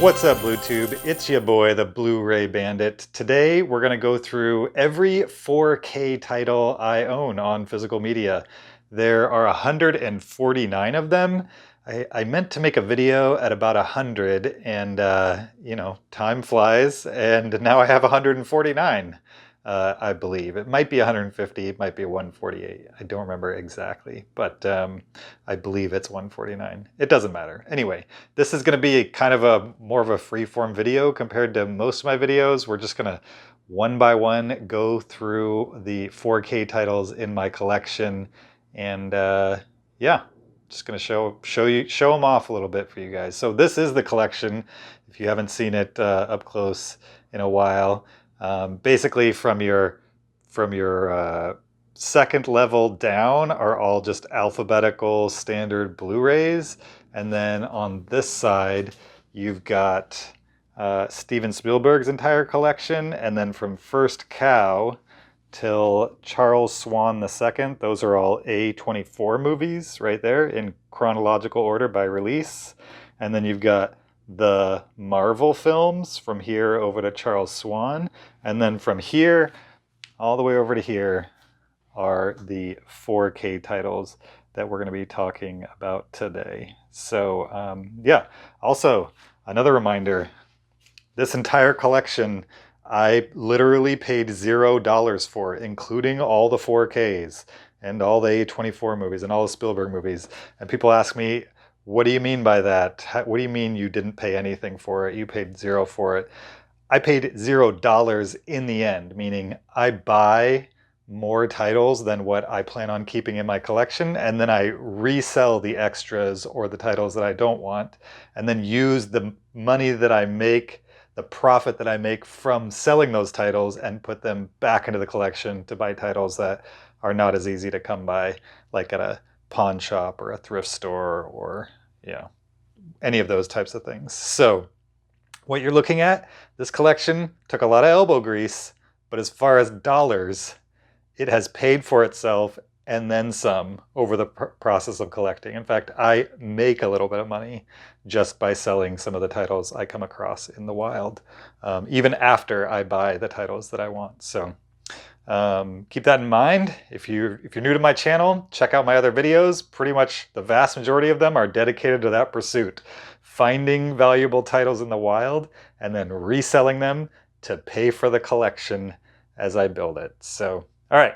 What's up, BlueTube? It's your boy, the Blu-ray Bandit. Today, we're going to go through every 4K title I own on physical media. There are 149 of them. I meant to make a video at about 100, and time flies, and now I have 149. I believe. It might be 150, it might be 148. I don't remember exactly, but I believe it's 149. It doesn't matter. Anyway, this is going to be kind of a more of a free-form video compared to most of my videos. We're just going to one by one go through the 4K titles in my collection, and yeah, just going to show them off a little bit for you guys. So this is the collection. If you haven't seen it up close in a while. Basically, from your second level down are all just alphabetical standard Blu-rays, and then on this side you've got Steven Spielberg's entire collection, and then from First Cow till Charles Swan II, those are all A24 movies right there in chronological order by release, and then you've got the Marvel films from here over to Charles Swan, and then from here all the way over to here are the 4K titles that we're going to be talking about today. So yeah, also another reminder, this entire collection I literally paid $0 for, including all the 4Ks and all the A24 movies and all the Spielberg movies. And people ask me, what do you mean by that? What do you mean you didn't pay anything for it? You paid zero for it. I paid $0 in the end, meaning I buy more titles than what I plan on keeping in my collection, and then I resell the extras or the titles that I don't want, and then use the money that I make, the profit that I make from selling those titles, and put them back into the collection to buy titles that are not as easy to come by, like at a pawn shop or a thrift store or any of those types of things. So what you're looking at, this collection took a lot of elbow grease, but as far as dollars, it has paid for itself and then some over the process of collecting. In fact, I make a little bit of money just by selling some of the titles I come across in the wild, even after I buy the titles that I want. So keep that in mind. If you're new to my channel, check out my other videos. Pretty much the vast majority of them are dedicated to that pursuit. Finding valuable titles in the wild and then reselling them to pay for the collection as I build it. So, all right,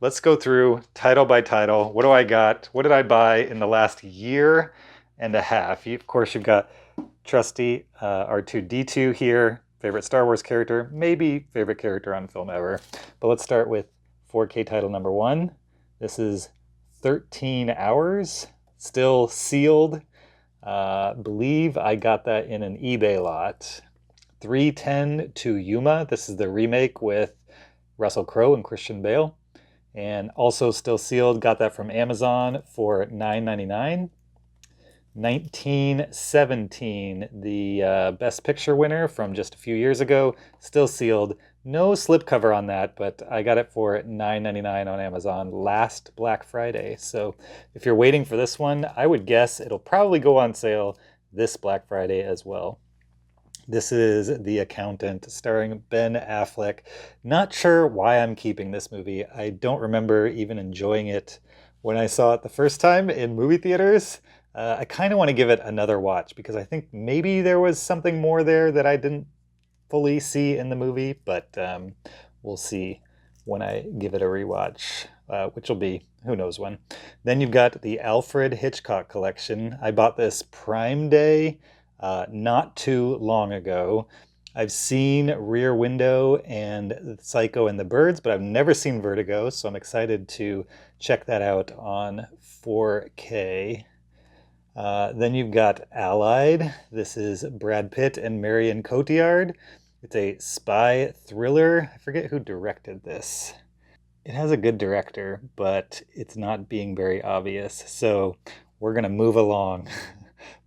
let's go through title by title. What do I got? What did I buy in the last year and a half? Of course, you've got trusty R2-D2 here. Favorite Star Wars character, maybe favorite character on film ever. But let's start with 4K title number 1. This is 13 Hours, still sealed. Believe I got that in an eBay lot. 3:10 to Yuma. This is the remake with Russell Crowe and Christian Bale. And also still sealed, got that from Amazon for $9.99. 1917, the Best Picture winner from just a few years ago, still sealed. No slipcover on that, but I got it for $9.99 on Amazon last Black Friday. So if you're waiting for this one, I would guess it'll probably go on sale this Black Friday as well. This is The Accountant, starring Ben Affleck. Not sure why I'm keeping this movie. I don't remember even enjoying it when I saw it the first time in movie theaters. I kind of want to give it another watch because I think maybe there was something more there that I didn't fully see in the movie, but we'll see when I give it a rewatch, which will be who knows when. Then you've got the Alfred Hitchcock collection. I bought this Prime Day not too long ago. I've seen Rear Window and Psycho and the Birds, but I've never seen Vertigo, so I'm excited to check that out on 4K. Then you've got Allied. This is Brad Pitt and Marion Cotillard. It's a spy thriller. I forget who directed this. It has a good director, but it's not being very obvious. So we're going to move along.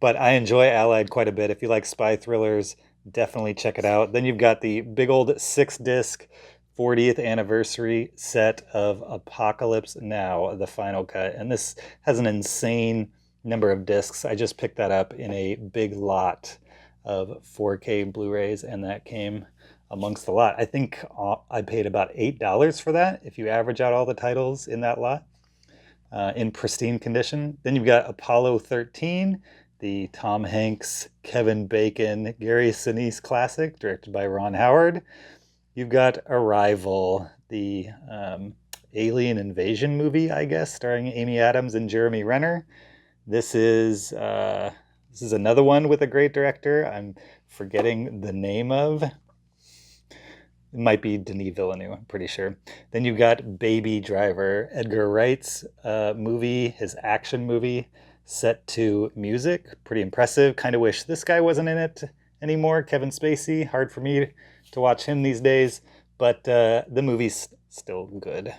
But I enjoy Allied quite a bit. If you like spy thrillers, definitely check it out. Then you've got the big old 6-disc 40th anniversary set of Apocalypse Now, the final cut. And this has an insane number of discs. I just picked that up in a big lot of 4K Blu-rays, and that came amongst a lot. I think I paid about $8 for that if you average out all the titles in that lot in pristine condition. Then you've got Apollo 13, the Tom Hanks, Kevin Bacon, Gary Sinise classic, directed by Ron Howard. You've got Arrival, the alien invasion movie, I guess, starring Amy Adams and Jeremy Renner. This is another one with a great director. I'm forgetting the name of. It might be Denis Villeneuve, I'm pretty sure. Then you've got Baby Driver, Edgar Wright's movie, his action movie set to music. Pretty impressive. Kind of wish this guy wasn't in it anymore. Kevin Spacey. Hard for me to watch him these days, but the movie's still good.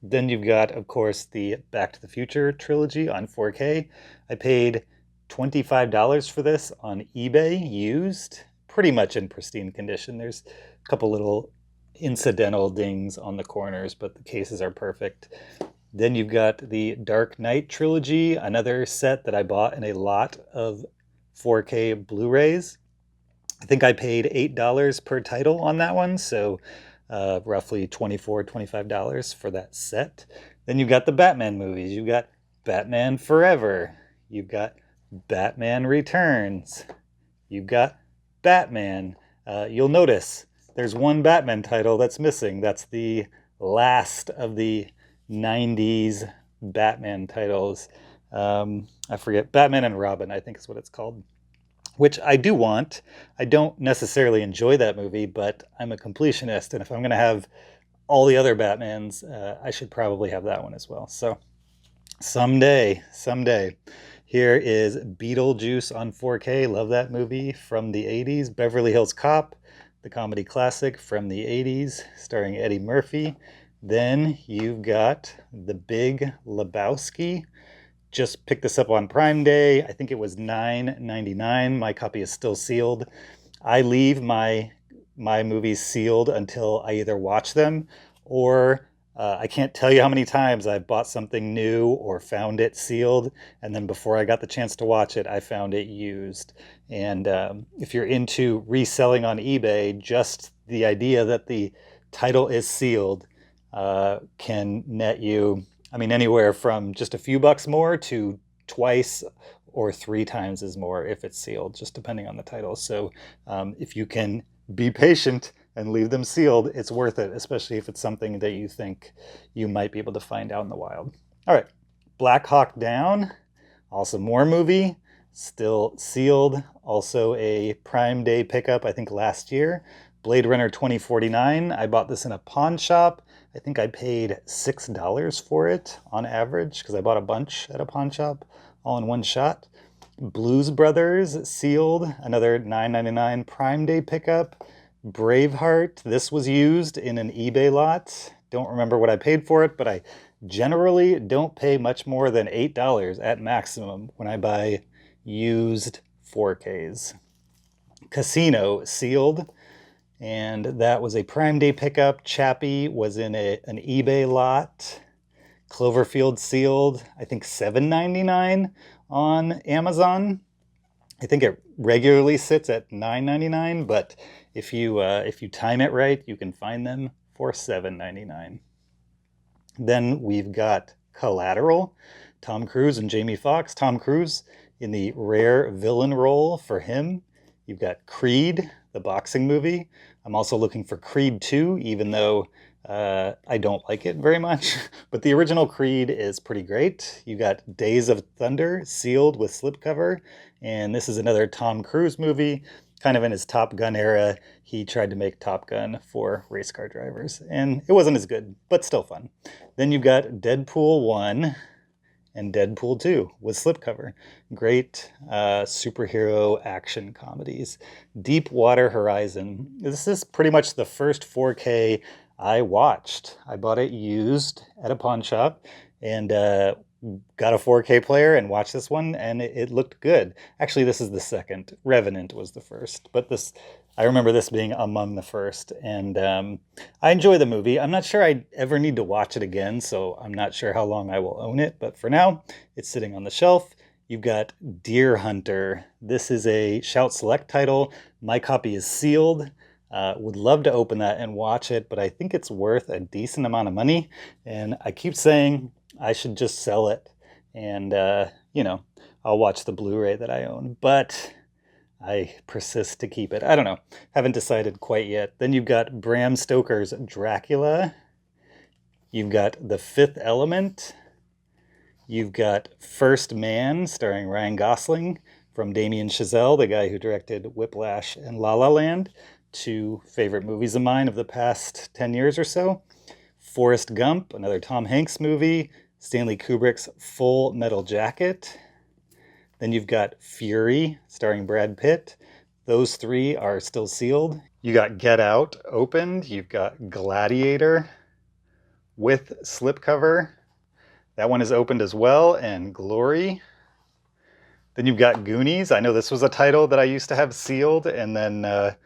Then you've got, of course, the Back to the Future trilogy on 4K. I paid $25 for this on eBay, used, pretty much in pristine condition. There's a couple little incidental dings on the corners, but the cases are perfect. Then you've got the Dark Knight trilogy, another set that I bought in a lot of 4K Blu-rays. I think I paid $8 per title on that one, so roughly $24, $25 for that set. Then you've got the Batman movies. You've got Batman Forever. You've got Batman Returns. You've got Batman. You'll notice there's one Batman title that's missing. That's the last of the 90s Batman titles. I forget. Batman and Robin, I think is what it's called. Which I do want. I don't necessarily enjoy that movie, but I'm a completionist, and if I'm going to have all the other Batmans, I should probably have that one as well. So someday. Here is Beetlejuice on 4K. Love that movie from the 80s. Beverly Hills Cop, the comedy classic from the 80s, starring Eddie Murphy. Then you've got The Big Lebowski. Just picked this up on Prime Day. I think it was $9.99. My copy is still sealed. I leave my movies sealed until I either watch them or I can't tell you how many times I've bought something new or found it sealed, and then before I got the chance to watch it, I found it used. And if you're into reselling on eBay, just the idea that the title is sealed can net you, I mean, anywhere from just a few bucks more to twice or 3 times as more if it's sealed, just depending on the title. So if you can be patient and leave them sealed, it's worth it, especially if it's something that you think you might be able to find out in the wild. All right, Black Hawk Down, also more movie, still sealed, also a Prime Day pickup, I think last year. Blade Runner 2049, I bought this in a pawn shop. I think I paid $6 for it on average because I bought a bunch at a pawn shop all in one shot. Blues Brothers, sealed, another $9.99 Prime Day pickup. Braveheart, this was used in an eBay lot. Don't remember what I paid for it, but I generally don't pay much more than $8 at maximum when I buy used 4Ks. Casino, sealed. And that was a Prime Day pickup. Chappie was in an eBay lot. Cloverfield sealed, I think $7.99 on Amazon. I think it regularly sits at $9.99, but if you time it right, you can find them for $7.99. Then we've got Collateral, Tom Cruise and Jamie Foxx. Tom Cruise in the rare villain role for him. You've got Creed, the boxing movie. I'm also looking for Creed 2, even though I don't like it very much. But the original Creed is pretty great. You got Days of Thunder, sealed with slipcover. And this is another Tom Cruise movie. Kind of in his Top Gun era, he tried to make Top Gun for race car drivers. And it wasn't as good, but still fun. Then you've got Deadpool 1 and Deadpool 2 with slipcover. Great superhero action comedies. Deepwater Horizon. This is pretty much the first 4K I watched. I bought it used at a pawn shop and got a 4K player and watched this one, and it looked good. Actually, this is the second. Revenant was the first, but I remember this being among the first, and I enjoy the movie. I'm not sure I ever need to watch it again, so I'm not sure how long I will own it, but for now, it's sitting on the shelf. You've got Deer Hunter. This is a Shout Select title. My copy is sealed. Would love to open that and watch it, but I think it's worth a decent amount of money. And I keep saying I should just sell it and, I'll watch the Blu-ray that I own. But I persist to keep it. I don't know. Haven't decided quite yet. Then you've got Bram Stoker's Dracula. You've got The Fifth Element. You've got First Man, starring Ryan Gosling, from Damien Chazelle, the guy who directed Whiplash and La La Land, two favorite movies of mine of the past 10 years or so. Forrest Gump, another Tom Hanks movie. Stanley Kubrick's Full Metal Jacket. Then you've got Fury, starring Brad Pitt. Those three are still sealed. You got Get Out opened. You've got Gladiator with slipcover. That one is opened as well, and Glory. Then you've got Goonies. I know this was a title that I used to have sealed and then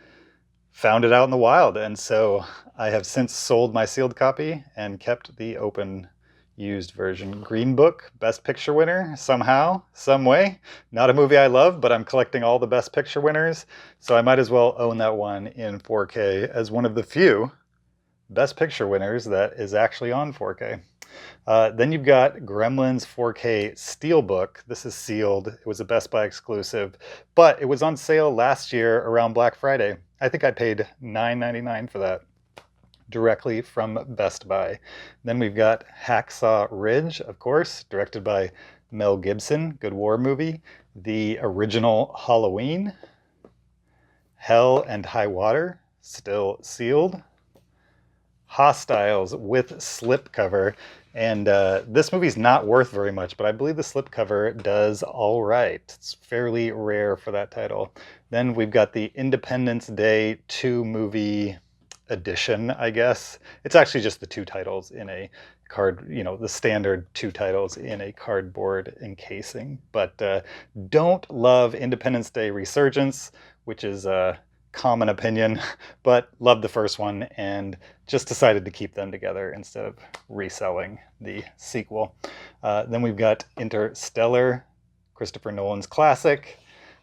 found it out in the wild. And so I have since sold my sealed copy and kept the open used version. Green Book, Best Picture winner, somehow, some way. Not a movie I love, but I'm collecting all the Best Picture winners, so I might as well own that one in 4K as one of the few Best Picture winners that is actually on 4K. Then you've got Gremlins 4K Steelbook. This is sealed. It was a Best Buy exclusive, but it was on sale last year around Black Friday. I think I paid $9.99 for that directly from Best Buy. Then we've got Hacksaw Ridge, of course, directed by Mel Gibson, good war movie. The original Halloween. Hell and High Water, still sealed. Hostiles with slipcover. And this movie's not worth very much, but I believe the slipcover does all right. It's fairly rare for that title. Then we've got the Independence Day 2 movie edition, I guess. It's actually just the two titles in a card, the standard two titles in a cardboard encasing. But don't love Independence Day Resurgence, which is a common opinion, but love the first one and just decided to keep them together instead of reselling the sequel. Then we've got Interstellar, Christopher Nolan's classic.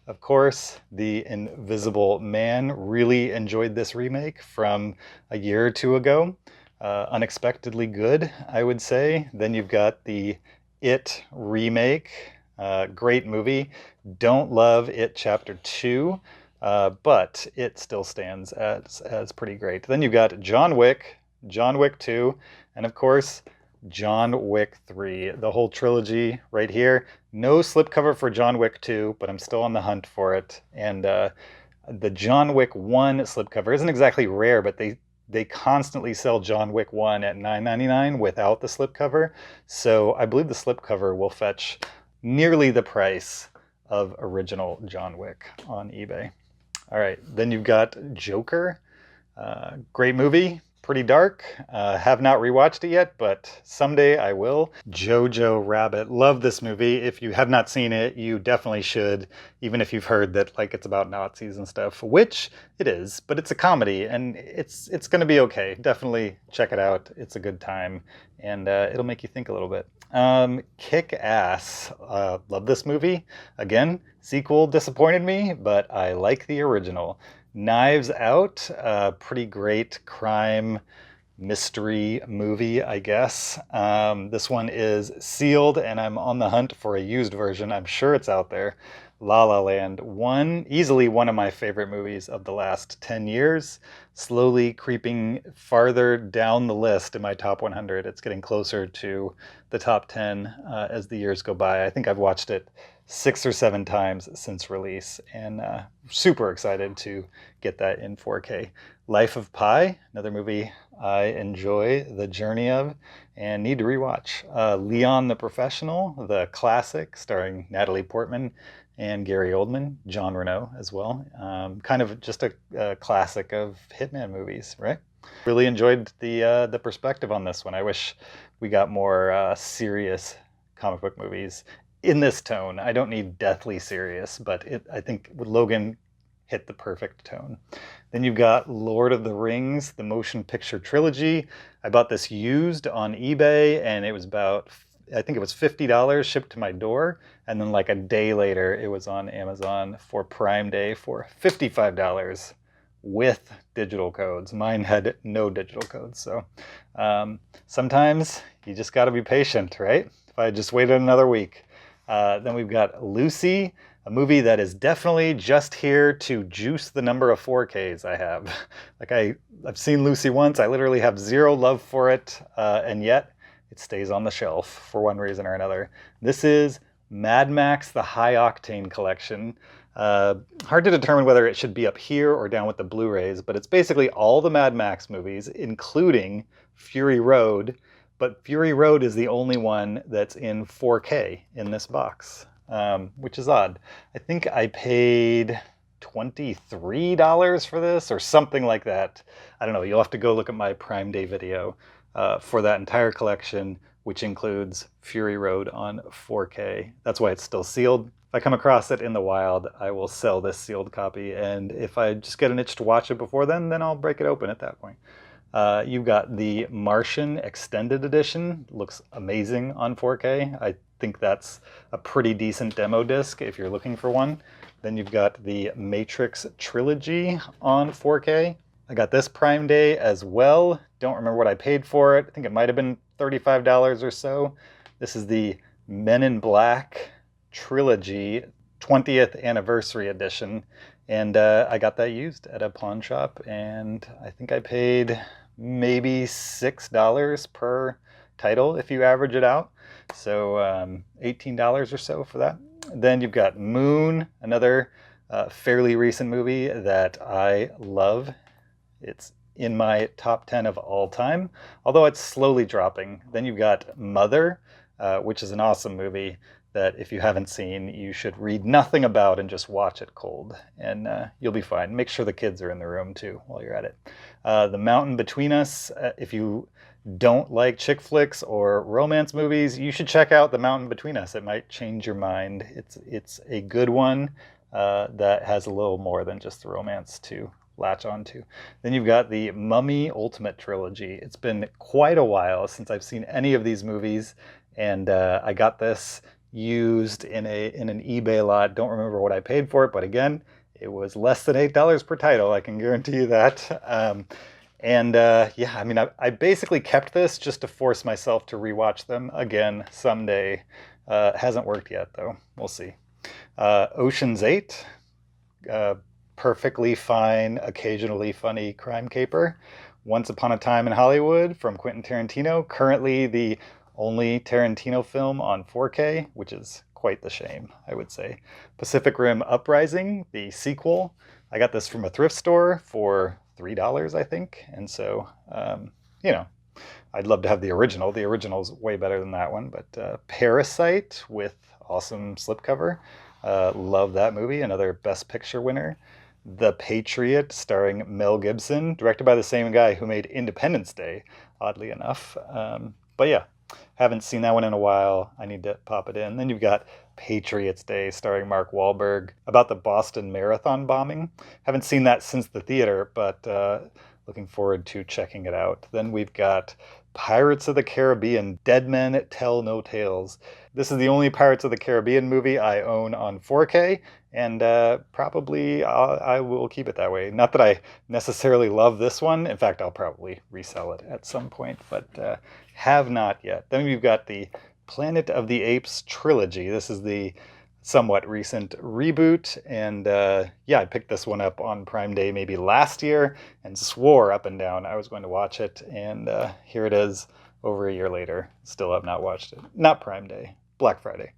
Of course, The Invisible Man. Really enjoyed this remake from a year or two ago. Unexpectedly good, I would say. Then you've got the It remake. Great movie. Don't love It Chapter 2. But it still stands as pretty great. Then you've got John Wick 2, and of course, John Wick 3. The whole trilogy right here. No slipcover for John Wick 2, but I'm still on the hunt for it. And the John Wick 1 slipcover isn't exactly rare, but they constantly sell John Wick 1 at $9.99 without the slipcover. So I believe the slipcover will fetch nearly the price of original John Wick on eBay. All right, then you've got Joker. Great movie, pretty dark. Have not rewatched it yet, but someday I will. Jojo Rabbit. Love this movie. If you have not seen it, you definitely should, even if you've heard that it's about Nazis and stuff, which it is, but it's a comedy and it's going to be okay. Definitely check it out. It's a good time and it'll make you think a little bit. Kick-Ass. Love this movie. Again, sequel disappointed me, but I like the original. Knives Out, pretty great crime mystery movie, I guess. This one is sealed and I'm on the hunt for a used version. I'm sure it's out there. La La Land, easily one of my favorite movies of the last 10 years. Slowly creeping farther down the list in my top 100. It's getting closer to the top 10 as the years go by. I think I've watched it 6 or 7 times since release and super excited to get that in 4K. Life of Pi, another movie I enjoy the journey of and need to rewatch. Leon the Professional, the classic starring Natalie Portman and Gary Oldman, John Reno as well. Kind of just a classic of Hitman movies, right? Really enjoyed the perspective on this one. I wish we got more serious comic book movies in this tone. I don't need deathly serious, but I think Logan hit the perfect tone. Then you've got Lord of the Rings, the motion picture trilogy. I bought this used on eBay and it was about I think it was $50 shipped to my door, and then like a day later, it was on Amazon for Prime Day for $55 with digital codes. Mine had no digital codes, so sometimes you just got to be patient, right? If I just waited another week. Then we've got Lucy, a movie that is definitely just here to juice the number of 4Ks I have. Like I've seen Lucy once, I literally have zero love for it, and yet it stays on the shelf for one reason or another. This is Mad Max, the High Octane Collection. Hard to determine whether it should be up here or down with the Blu-rays, but it's basically all the Mad Max movies, including Fury Road, but Fury Road is the only one that's in 4K in this box. Which is odd. I think I paid $23 for this or something like that. I don't know. You'll have to go look at my Prime Day video for that entire collection, which includes Fury Road on 4K. That's why it's still sealed. If I come across it in the wild, I will sell this sealed copy. And if I just get an itch to watch it before then I'll break it open at that point. You've got the Martian Extended Edition. Looks amazing on 4K. I think that's a pretty decent demo disc if you're looking for one. Then you've got the Matrix Trilogy on 4K. I got this Prime Day as well. Don't remember what I paid for it. I think it might have been $35 or so. This is the Men in Black Trilogy 20th Anniversary Edition. And I got that used at a pawn shop, and I think I paid maybe $6 per title if you average it out. So $18 or so for that. Then you've got Moon, another fairly recent movie that I love. It's in my top 10 of all time, although it's slowly dropping. Then you've got Mother, which is an awesome movie that if you haven't seen, you should read nothing about and just watch it cold, and you'll be fine. Make sure the kids are in the room too while you're at it. The Mountain Between Us, if you don't like chick flicks or romance movies, you should check out The Mountain Between Us. It might change your mind. It's a good one that has a little more than just the romance to latch onto. Then you've got the Mummy Ultimate Trilogy. It's been quite a while since I've seen any of these movies, and I got this used in an eBay lot. Don't remember what I paid for it, but again, it was less than $8 per title. I can guarantee you that. Yeah, I mean, I basically kept this just to force myself to rewatch them again someday. Hasn't worked yet, though. We'll see. Ocean's 8, perfectly fine, occasionally funny crime caper. Once Upon a Time in Hollywood from Quentin Tarantino, currently the only Tarantino film on 4K, which is quite the shame, I would say. Pacific Rim Uprising, the sequel. I got this from a thrift store for $3, I think. And so, you know, I'd love to have the original. The original's way better than that one. But Parasite with awesome slipcover. Love that movie. Another Best Picture winner. The Patriot, starring Mel Gibson, directed by the same guy who made Independence Day, oddly enough. But yeah, haven't seen that one in a while. I need to pop it in. Then you've got Patriots Day, starring Mark Wahlberg, about the Boston Marathon bombing. Haven't seen that since the theater, but looking forward to checking it out. Then we've got Pirates of the Caribbean, Dead Men Tell No Tales. This is the only Pirates of the Caribbean movie I own on 4K, and probably I will keep it that way. Not that I necessarily love this one. In fact, I'll probably resell it at some point, but have not yet. Then we've got the Planet of the Apes trilogy. This is the somewhat recent reboot, and yeah, I picked this one up on Prime Day maybe last year and swore up and down I was going to watch it, and here it is over a year later. Still have not watched it. Not Prime Day, Black Friday.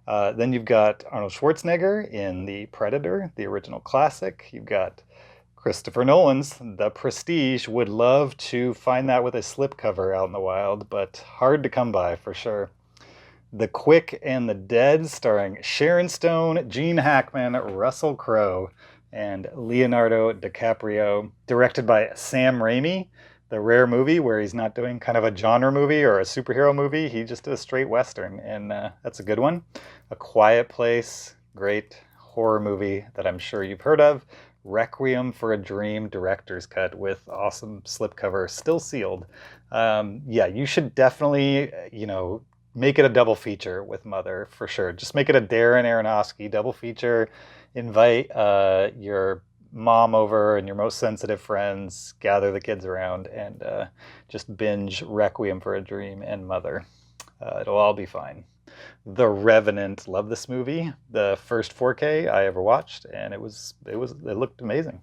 Then you've got Arnold Schwarzenegger in The Predator, the original classic. You've got Christopher Nolan's The Prestige. Would love to find that with a slipcover out in the wild, but hard to come by for sure. The Quick and the Dead, starring Sharon Stone, Gene Hackman, Russell Crowe, and Leonardo DiCaprio. Directed by Sam Raimi, the rare movie where he's not doing kind of a genre movie or a superhero movie. He just did a straight Western, and that's a good one. A Quiet Place, great horror movie that I'm sure you've heard of. Requiem for a Dream director's cut with awesome slipcover, still sealed. Yeah, you should definitely, make it a double feature with Mother for sure. Just make it a Darren Aronofsky double feature. Invite your mom over and your most sensitive friends, gather the kids around, and just binge Requiem for a Dream and Mother. It'll all be fine. The Revenant, love this movie. The first 4K I ever watched, and it looked amazing.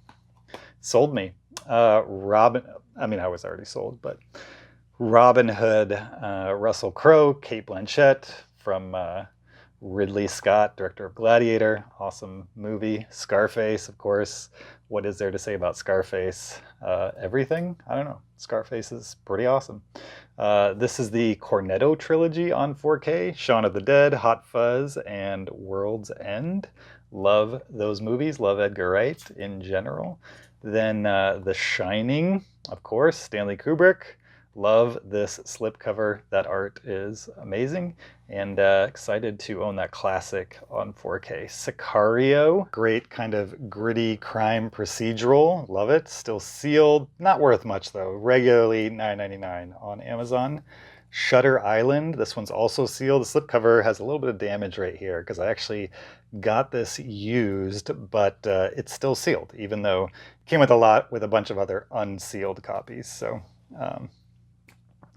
Sold me. I was already sold, but Robin Hood, Russell Crowe, Cate Blanchett from Ridley Scott, director of Gladiator, awesome movie. Scarface, of course. What is there to say about Scarface? Everything? I don't know. Scarface is pretty awesome. This is the Cornetto trilogy on 4K. Shaun of the Dead, Hot Fuzz, and World's End. Love those movies. Love Edgar Wright in general. Then The Shining, of course, Stanley Kubrick. Love this slipcover. That art is amazing, and excited to own that classic on 4K. Sicario, great kind of gritty crime procedural. Love it. Still sealed. Not worth much though. Regularly $9.99 on Amazon. Shutter Island. This one's also sealed. The slipcover has a little bit of damage right here because I actually got this used, but it's still sealed, even though it came with a bunch of other unsealed copies. So.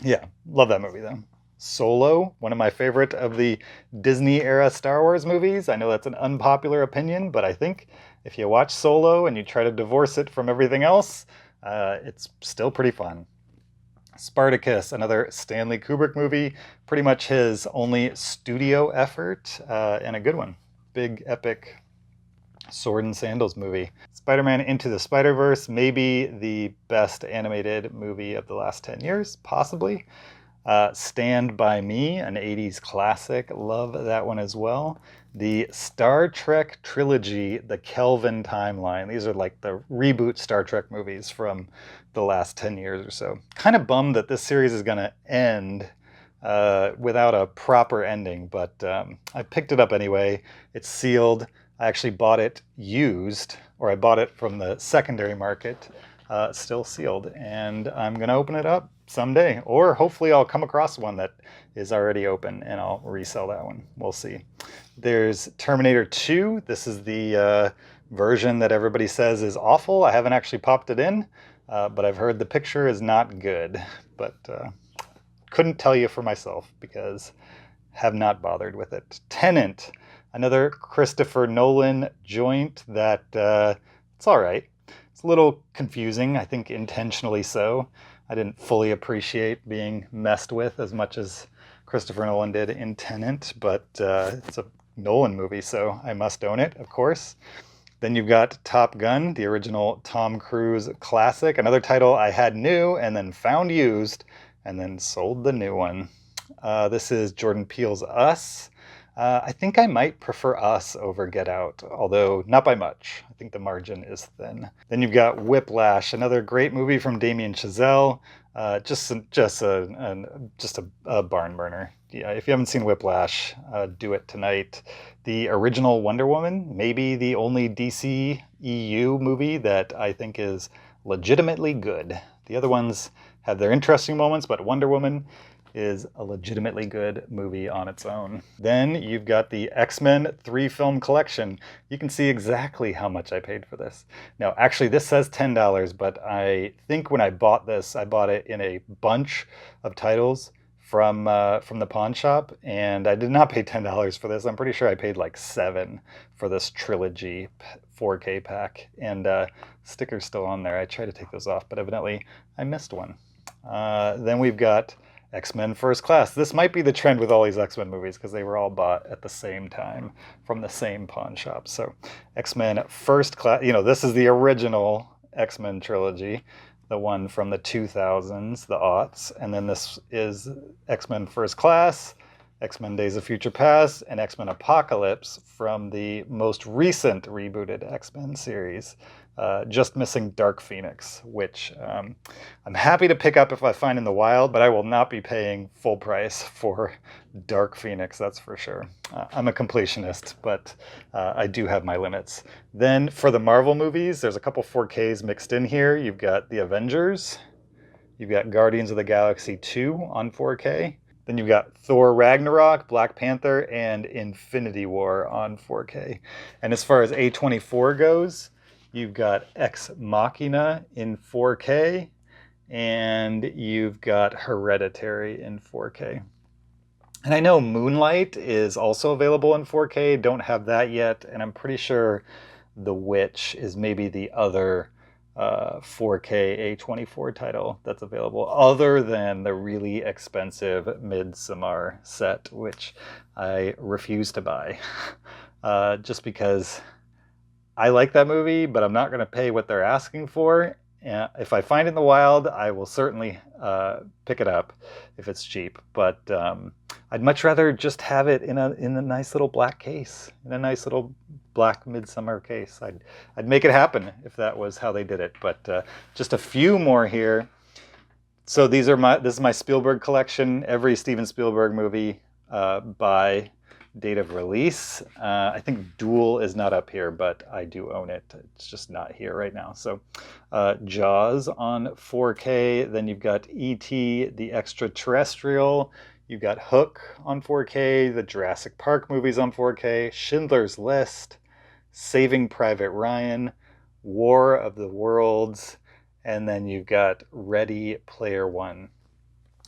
Yeah, love that movie though. Solo, one of my favorite of the Disney-era Star Wars movies. I know that's an unpopular opinion, but I think if you watch Solo and you try to divorce it from everything else, it's still pretty fun. Spartacus, another Stanley Kubrick movie, pretty much his only studio effort, and a good one. Big, epic sword and sandals movie. Spider-Man Into the Spider-Verse, maybe the best animated movie of the last 10 years, possibly. Stand By Me, an 80s classic, love that one as well. The Star Trek trilogy, the Kelvin timeline. These are like the reboot Star Trek movies from the last 10 years or so. Kind of bummed that this series is going to end without a proper ending, but I picked it up anyway. It's sealed. I actually bought it used, or I bought it from the secondary market, still sealed, and I'm going to open it up someday, or hopefully I'll come across one that is already open and I'll resell that one. We'll see. There's Terminator 2. This is the version that everybody says is awful. I haven't actually popped it in, but I've heard the picture is not good, but couldn't tell you for myself because have not bothered with it. Tenet. Another Christopher Nolan joint that it's all right. It's a little confusing, I think intentionally so. I didn't fully appreciate being messed with as much as Christopher Nolan did in Tenet, but it's a Nolan movie, so I must own it, of course. Then you've got Top Gun, the original Tom Cruise classic, another title I had new and then found used and then sold the new one. This is Jordan Peele's Us. I think I might prefer Us over Get Out, although not by much. I think the margin is thin. Then you've got Whiplash, another great movie from Damien Chazelle. Just a barn burner. Yeah, if you haven't seen Whiplash, do it tonight. The original Wonder Woman, maybe the only DC EU movie that I think is legitimately good. The other ones have their interesting moments, but Wonder Woman is a legitimately good movie on its own. Then you've got the X-Men 3-film collection. You can see exactly how much I paid for this. Now, actually, this says $10, but I think when I bought this, I bought it in a bunch of titles from the pawn shop, and I did not pay $10 for this. I'm pretty sure I paid like $7 for this trilogy 4K pack, and sticker's still on there. I tried to take those off, but evidently I missed one. Then we've got X-Men First Class. This might be the trend with all these X-Men movies because they were all bought at the same time from the same pawn shop. So X-Men First Class, this is the original X-Men trilogy, the one from the 2000s, the aughts. And then this is X-Men First Class, X-Men Days of Future Past, and X-Men Apocalypse from the most recent rebooted X-Men series. Just missing Dark Phoenix, which I'm happy to pick up if I find in the wild, but I will not be paying full price for Dark Phoenix, that's for sure. I'm a completionist, but I do have my limits. Then for the Marvel movies, there's a couple 4Ks mixed in here. You've got The Avengers, you've got Guardians of the Galaxy 2 on 4K, Then you've got Thor Ragnarok, Black Panther, and Infinity War on 4K. And as far as A24 goes, you've got Ex Machina in 4K, and you've got Hereditary in 4K. And I know Moonlight is also available in 4K, don't have that yet, and I'm pretty sure The Witch is maybe the other 4K A24 title that's available, other than the really expensive Midsommar set, which I refuse to buy just because I like that movie, but I'm not going to pay what they're asking for. And if I find it in the wild, I will certainly pick it up if it's cheap. But I'd much rather just have it in a nice little black case, in a nice little black Midsommar case. I'd make it happen if that was how they did it. But just a few more here. So this is my Spielberg collection. Every Steven Spielberg movie by date of release. I think Duel is not up here, but I do own it. It's just not here right now. So Jaws on 4K. Then you've got E.T. the Extraterrestrial. You've got Hook on 4K. The Jurassic Park movies on 4K. Schindler's List. Saving Private Ryan. War of the Worlds. And then you've got Ready Player One.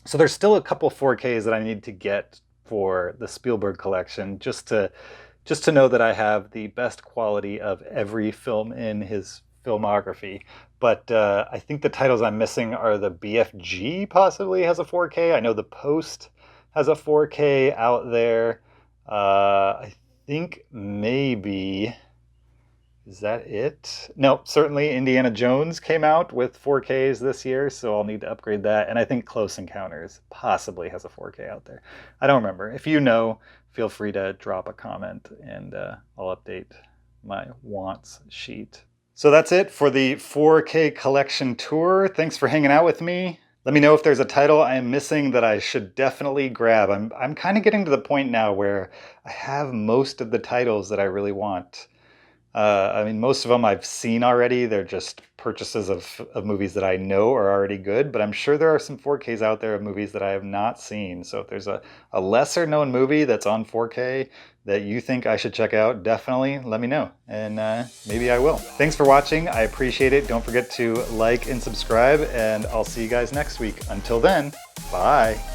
So there's still a couple 4Ks that I need to get for the Spielberg collection, just to know that I have the best quality of every film in his filmography. But I think the titles I'm missing are the BFG possibly has a 4K. I know The Post has a 4K out there. I think maybe, is that it? No, certainly Indiana Jones came out with 4Ks this year, so I'll need to upgrade that. And I think Close Encounters possibly has a 4K out there. I don't remember. If you know, feel free to drop a comment and I'll update my wants sheet. So that's it for the 4K collection tour. Thanks for hanging out with me. Let me know if there's a title I am missing that I should definitely grab. I'm kind of getting to the point now where I have most of the titles that I really want. I mean, most of them I've seen already. They're just purchases of movies that I know are already good, but I'm sure there are some 4Ks out there of movies that I have not seen. So if there's a lesser known movie that's on 4K that you think I should check out, definitely let me know, and maybe I will. Thanks for watching. I appreciate it. Don't forget to like and subscribe, and I'll see you guys next week. Until then, bye.